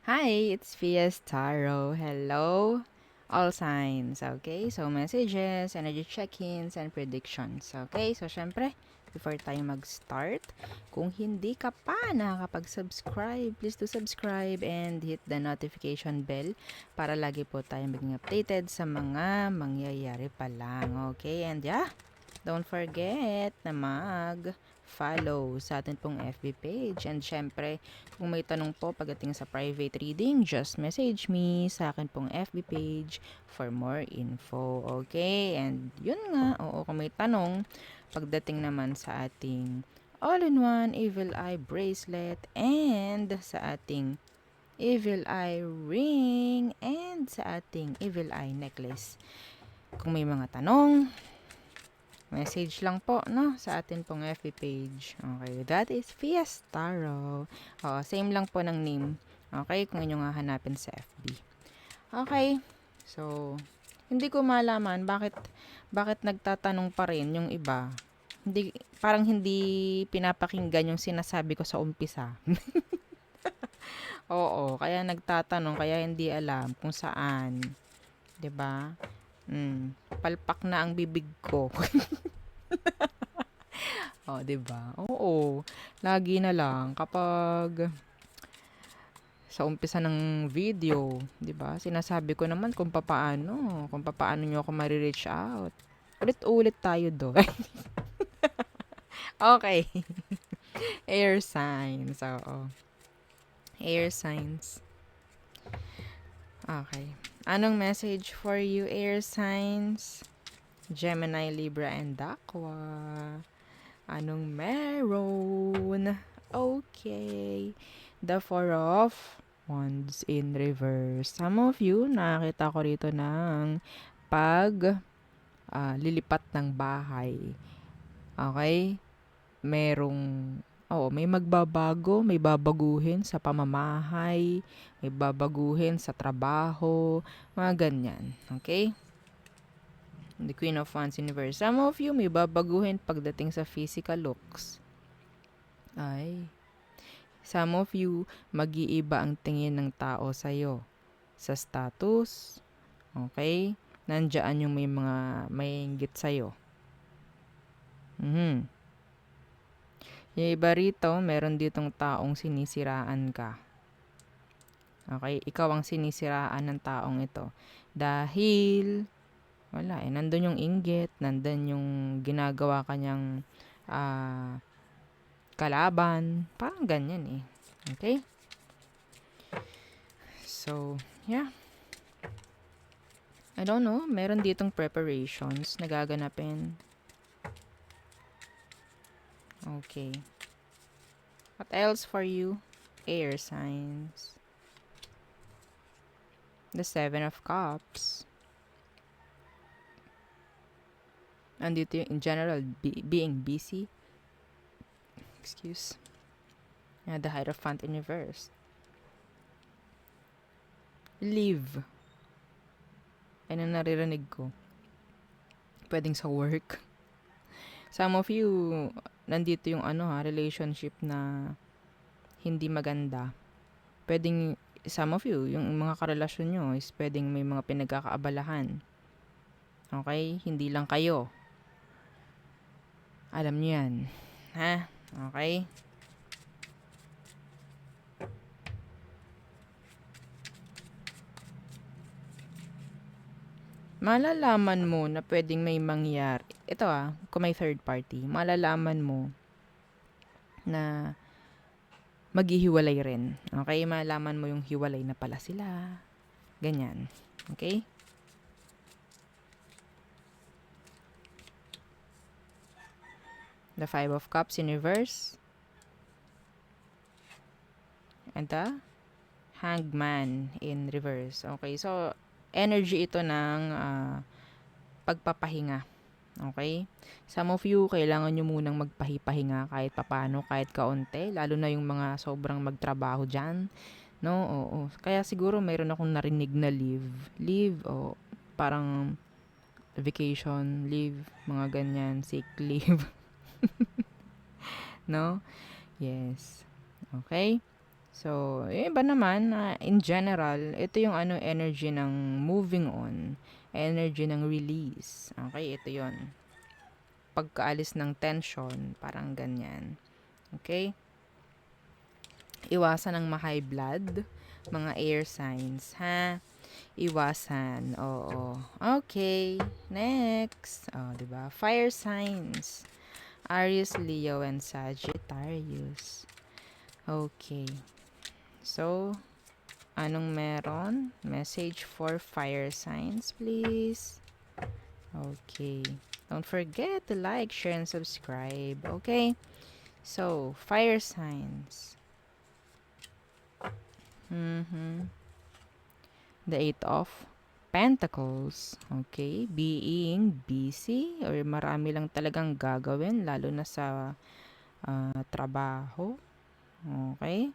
Hi, it's Fias Taro. Hello, all signs. Okay, so messages, energy check-ins, and predictions. Okay, so syempre, before tayo mag-start, kung hindi ka pa nakakapag-subscribe, please do subscribe and hit the notification bell para lagi po tayo maging updated sa mga mangyayari pa lang. Okay, and yeah, don't forget na mag-follow sa atin pong FB page. And syempre, kung may tanong po pagdating sa private reading, just message me sa akin pong FB page for more info. Okay? And yun nga, oo, kung may tanong, pagdating naman sa ating all-in-one Evil Eye bracelet and sa ating Evil Eye ring and sa ating Evil Eye necklace. Kung may mga tanong, message lang po, no? Sa atin pong FB page. Okay, that is Fiestaro. Same lang po ng name. Okay, kung inyong hahanapin sa FB. Okay, so, hindi ko malaman bakit nagtatanong pa rin yung iba. Parang hindi pinapakinggan yung sinasabi ko sa umpisa. Oo, kaya nagtatanong, kaya hindi alam kung saan. 'Di ba? Palpak na ang bibig ko. Oh, 'di ba? Oo. Lagi na lang kapag sa umpisa ng video, 'di ba? Sinasabi ko naman kung papaano niyo ako ma-reach out. Ulit-ulit tayo doon. Okay. Air signs. Oo. Air signs. Okay. Anong message for you, air signs? Gemini, Libra, and Aqua. Anong meron? Okay. The Four of Wands in reverse. Some of you, nakakita ko rito ng lilipat ng bahay. Okay? May magbabago, may babaguhin sa pamamahay, may babaguhin sa trabaho, mga ganyan. Okay? The Queen of Wands in reverse. Some of you, may babaguhin pagdating sa physical looks. Some of you, mag-iiba ang tingin ng tao sa'yo. Sa status, okay? Nandiyan yung may inggit sa'yo. Yung iba rito, meron ditong taong sinisiraan ka. Okay? Ikaw ang sinisiraan ng taong ito. Dahil, nandun yung inggit, nandun yung ginagawa kanyang kalaban. Parang ganyan eh. Okay? So, yeah. I don't know, meron ditong preparations na gaganapin. Okay. What else for you? Air signs. The Seven of Cups. Andito yung in general, being busy. Excuse. The Hierophant in reverse. Leave. Ano naririnig ko? Pwedeng sa work. Some of you, nandito yung relationship na hindi maganda. Pwedeng, some of you, yung mga karelasyon nyo is pwedeng may mga pinagkakaabalahan. Okay? Hindi lang kayo. Alam nyo yan. Ha? Okay? Malalaman mo na pwedeng may mangyari. Ito kung may third party, malalaman mo na maghihiwalay rin. Okay? Malalaman mo yung hiwalay na pala sila. Ganyan. Okay? The Five of Cups in reverse. And the Hangman in reverse. Okay? So, energy ito ng pagpapahinga. Okay? Some of you, kailangan nyo munang magpahinga kahit papano, kahit kaunti. Lalo na yung mga sobrang magtrabaho dyan. No? Oo. Kaya siguro mayroon akong narinig na leave. Leave, parang vacation, leave, mga ganyan, sick leave. No? Yes. Okay? So, yung iba naman, in general, ito yung energy ng moving on, energy ng release. Okay, ito yon. Pagkaalis ng tension, parang ganyan. Okay? Iwasan ng ma-high blood, mga air signs, ha? Iwasan, oo. Okay, next. Oh, 'di ba? Fire signs. Aries, Leo, and Sagittarius. Okay. So, anong meron? Message for fire signs, please. Okay. Don't forget to like, share, and subscribe. Okay? So, fire signs. The Eight of Pentacles. Okay? Being busy or marami lang talagang gagawin lalo na sa trabaho. Okay?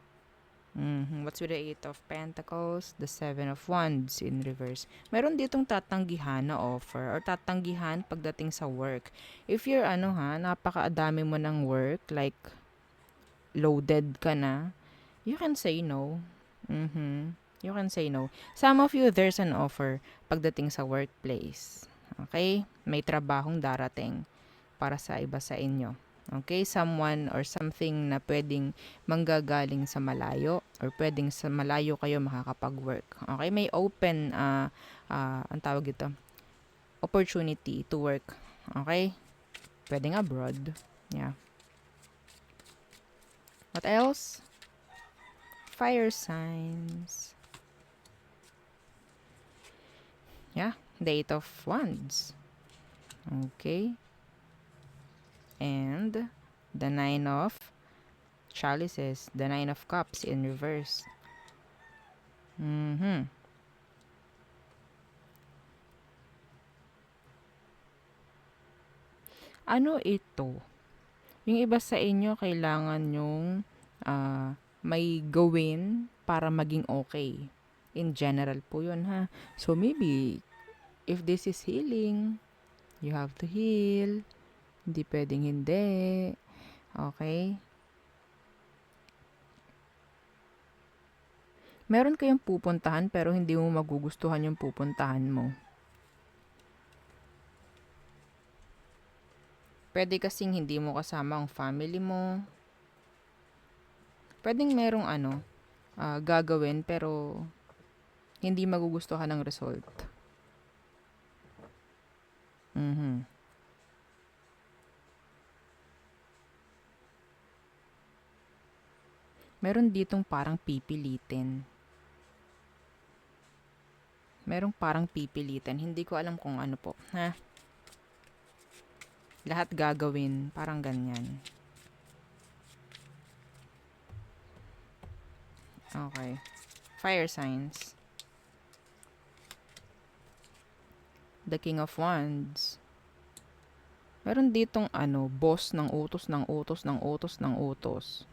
What's with the Eight of Pentacles? The Seven of Wands in reverse. Meron ditong tatanggihan na offer or tatanggihan pagdating sa work. If you're napakaadami mo ng work, like loaded ka na, you can say no. You can say no. Some of you, there's an offer pagdating sa workplace. Okay? May trabahong darating para sa iba sa inyo. Okay? Someone or something na pwedeng manggagaling sa malayo or pwedeng sa malayo kayo makakapag-work. Okay? May open, ang tawag ito, opportunity to work. Okay? Pwedeng abroad. Yeah. What else? Fire signs. Yeah, the Eight of Wands. Okay. And the Nine of Chalices, the Nine of Cups in reverse. Ano ito? Yung iba sa inyo, kailangan yung may gawin para maging okay. In general po yun, ha? So, maybe, if this is healing, you have to heal. Hindi pwedeng hindi. Okay? Meron kayong pupuntahan pero hindi mo magugustuhan yung pupuntahan mo. Pwede kasing hindi mo kasama ang family mo. Pwedeng merong gagawin pero hindi magugustuhan ng result. Meron ditong parang pipilitin. Merong parang pipilitin. Hindi ko alam kung ano po. Ha? Lahat gagawin. Parang ganyan. Okay. Fire signs. The King of Wands. Meron ditong boss ng utos ng utos ng utos ng utos.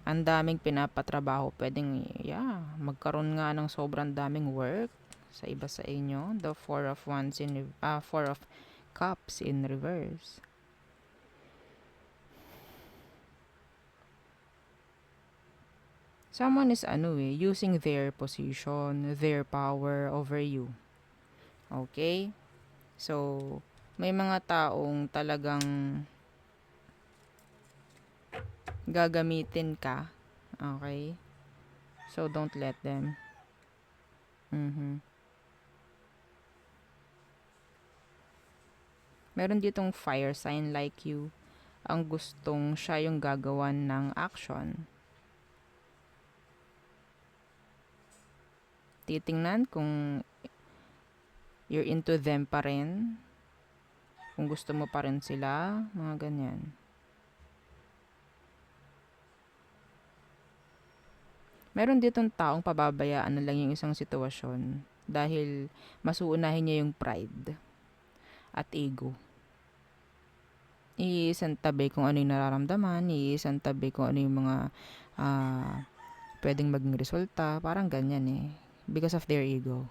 Ang daming pinapatrabaho. Pwedeng, magkaroon nga ng sobrang daming work sa iba sa inyo. The Four of Wands Four of Cups in reverse. Someone is using their position, their power over you. Okay? So, may mga taong talagang gagamitin ka. Okay? So, don't let them. Meron ditong fire sign like you. Ang gustong siya yung gagawan ng action. Titingnan kung you're into them pa rin. Kung gusto mo pa rin sila. Mga ganyan. Meron ditong taong pababayaan na lang yung isang sitwasyon dahil mas uunahin niya yung pride at ego. Iisang tabi kung ano yung nararamdaman, iisang tabi kung ano yung mga pwedeng maging resulta, parang ganyan because of their ego.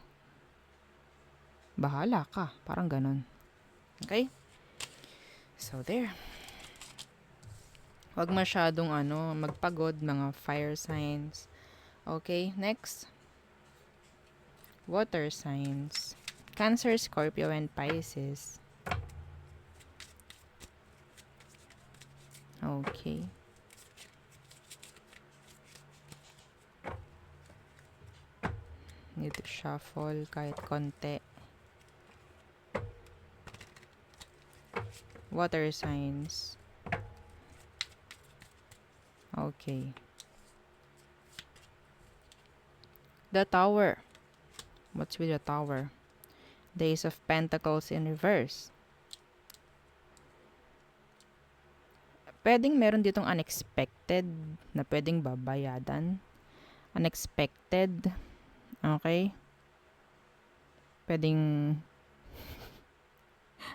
Bahala ka, parang ganon. Okay? So there. Huwag masyadong magpagod, mga fire signs. Okay, next. Water signs. Cancer, Scorpio, and Pisces. Okay. Need to shuffle kahit konti. Water signs. Okay. The Tower. What's with the Tower? The Ace of Pentacles in reverse. Pwedeng meron ditong unexpected na pwedeng babayadan. Unexpected. Okay? Pwedeng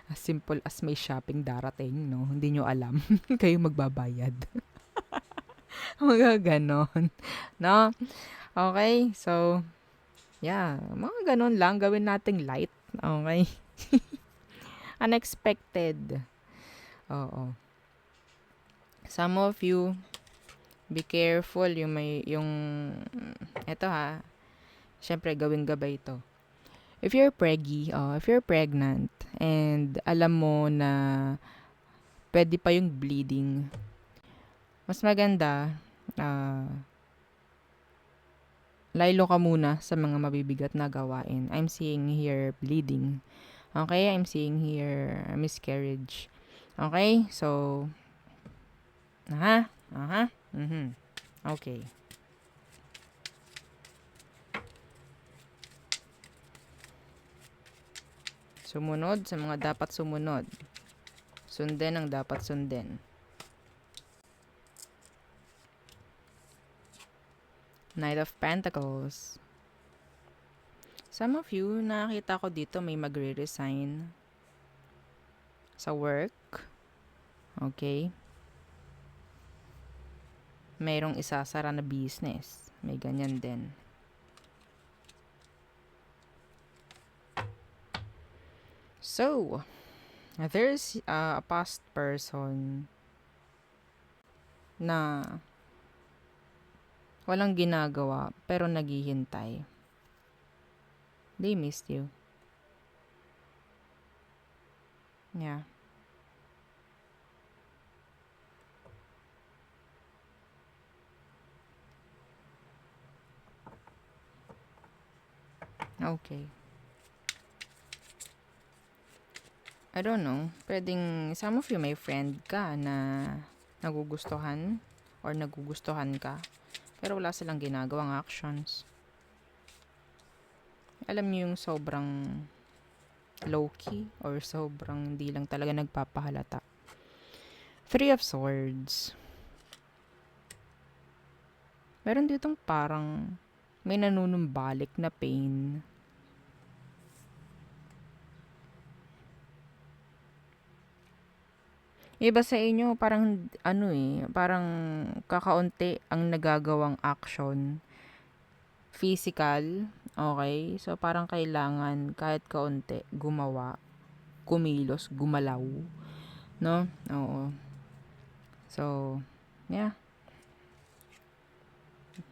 as simple as may shopping darating, no? Hindi nyo alam. Kayo magbabayad. Mga ganon. No? Okay? So, yeah. Mga ganon lang. Gawin nating light. Okay? Unexpected. Oo. Some of you, be careful. Eto ha. Siyempre, gawing gabay ito. If you're pregnant, and alam mo na pwede pa yung bleeding, mas maganda, laylo ka muna sa mga mabibigat na gawain. I'm seeing here bleeding. Okay? I'm seeing here miscarriage. Okay? So, okay. Sumunod sa mga dapat sumunod. Sundin ang dapat sundin. Knight of Pentacles. Some of you, nakakita ko dito may magre-resign sa work. Okay? Mayroong isasara na business. May ganyan din. So, there's a past person na walang ginagawa pero naghihintay. They missed you. Yeah. Okay. I don't know. Pwedeng some of you may friend ka na nagugustuhan or nagugustuhan ka. Pero wala silang ginagawang actions. Alam niyo yung sobrang low-key or sobrang hindi lang talaga nagpapahalata. Three of Swords. Meron ditong parang may nanunumbalik na pain. Iba sa inyo, parang parang kakaunti ang nagagawang action. Physical, okay? So, parang kailangan kahit kaunti gumawa, kumilos, gumalaw. No? Oo. So, yeah.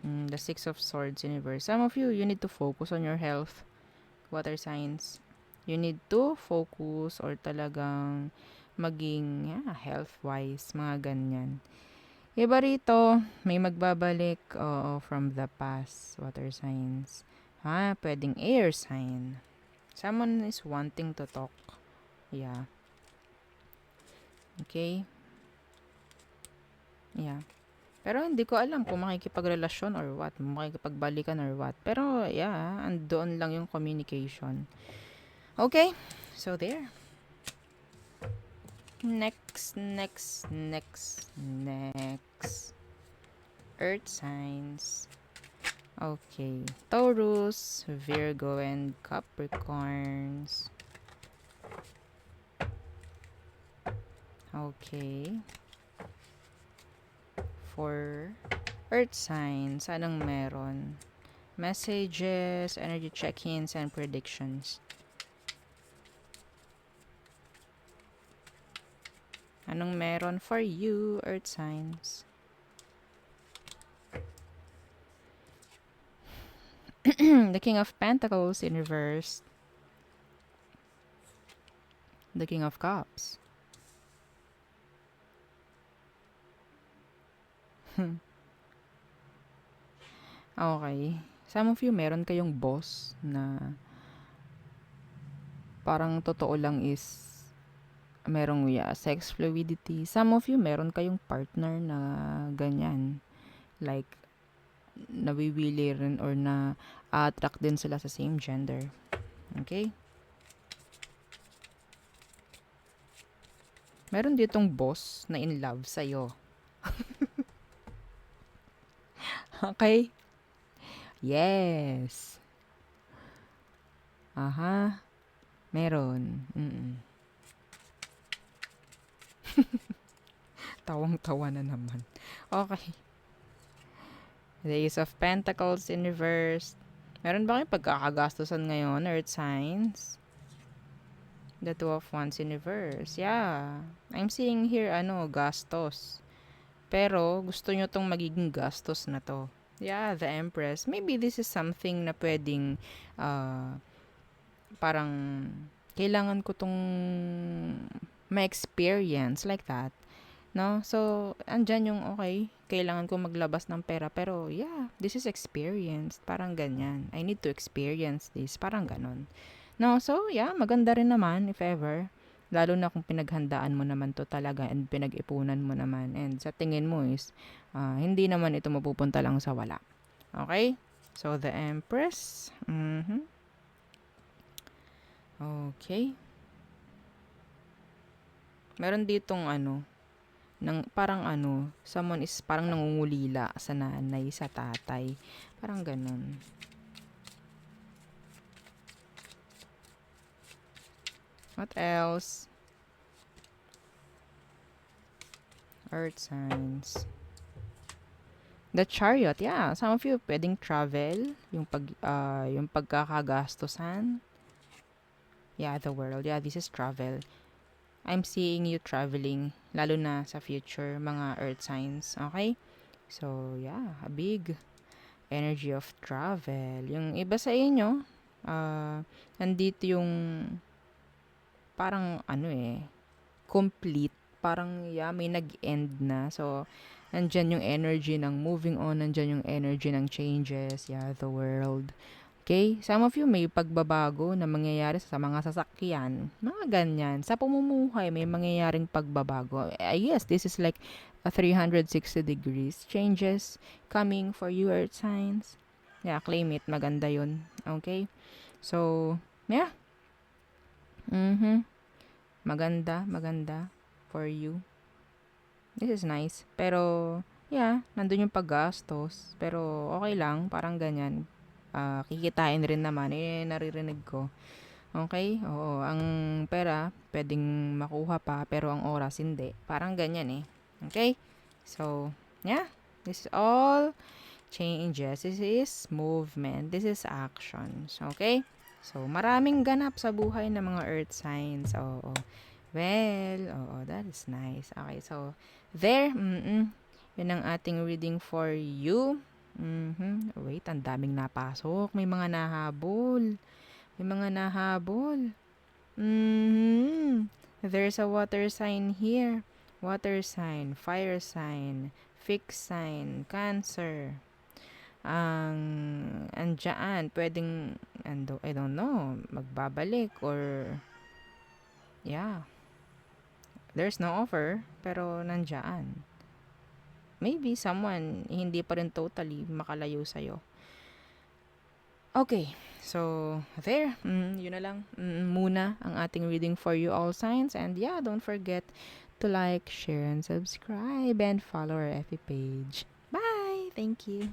The Six of Swords in reverse. Some of you, you need to focus on your health. Water signs. You need to focus or talagang maging health-wise, mga ganyan. Iba rito, may magbabalik from the past, water signs. Pwedeng air sign. Someone is wanting to talk. Yeah. Okay? Yeah. Pero hindi ko alam kung makikipagrelasyon or what, makikipagbalikan or what. Pero yeah, andoon lang yung communication. Okay? So there. Next. Earth signs. Okay. Taurus, Virgo, and Capricorns. Okay. For Earth signs, anong meron? Messages, energy check-ins, and predictions. Anong meron for you, Earth signs? The King of Pentacles in reverse. The King of Cups. Okay. Some of you, meron kayong boss na parang totoo lang is merong sex fluidity. Some of you, meron kayong partner na ganyan. Like, nawiwili rin or na-attract din sila sa same gender. Okay? Meron ditong boss na in love sa'yo. Okay? Yes. Aha. Meron. Tawang-tawa na naman. Okay. The Ace of Pentacles in reverse. Meron ba kayong pagkakagastusan ngayon, Earth signs? The Two of Wands in reverse. Yeah. I'm seeing here, gastos. Pero, gusto nyo tong magiging gastos na to. Yeah, the Empress. Maybe this is something na pwedeng, parang, kailangan ko tong ma-experience like that. No? So, andyan yung, okay, kailangan ko maglabas ng pera. Pero, yeah, this is experienced. Parang ganyan. I need to experience this. Parang ganon. No? So, yeah, maganda rin naman, if ever. Lalo na kung pinaghandaan mo naman to talaga and pinag-ipunan mo naman. And sa tingin mo is, hindi naman ito mapupunta lang sa wala. Okay? So, the Empress. Okay. Meron ditong parang someone is parang nangungulila sa nanay, sa tatay. Parang ganun. What else? Earth signs. The Chariot, yeah. Some of you pwedeng travel, yung pagkakagastusan. Yeah, the World. Yeah, this is travel. I'm seeing you traveling, lalo na sa future, mga Earth signs. Okay? So, yeah, a big energy of travel. Yung iba sa inyo, nandito yung parang complete. Parang, yeah, may nag-end na. So, nandyan yung energy ng moving on. Nandyan yung energy ng changes. Yeah, the World. Okay? Some of you may pagbabago na mangyayari sa mga sasakyan. Mga ganyan. Sa pamumuhay, may mangyayaring pagbabago. Yes, this is like a 360 degrees changes coming for you, Earth signs. Yeah, claim it. Maganda yun. Okay? So, yeah. Maganda for you. This is nice. Pero, yeah, nandun yung paggastos. Pero, okay lang. Parang ganyan. Kikitain rin naman. Naririnig ko. Okay? Oo. Ang pera, pwedeng makuha pa. Pero ang oras, hindi. Parang ganyan eh. Okay? So, yeah. This is all changes. This is movement. This is actions. Okay? So, maraming ganap sa buhay ng mga earth signs. Oo. Well, that is nice. Okay, so, there. Yun ang ating reading for you. Wait, ang daming napasok. May mga nahabol. There's a water sign here. Water sign, fire sign, fixed sign, Cancer. Andyan, pwedeng, I don't know, magbabalik or, yeah. There's no offer, pero nandyan. Maybe someone, hindi pa rin totally makalayo sa'yo. Okay, so, there. Yun na lang muna ang ating reading for you all signs. And yeah, don't forget to like, share, and subscribe, and follow our FB page. Bye! Thank you.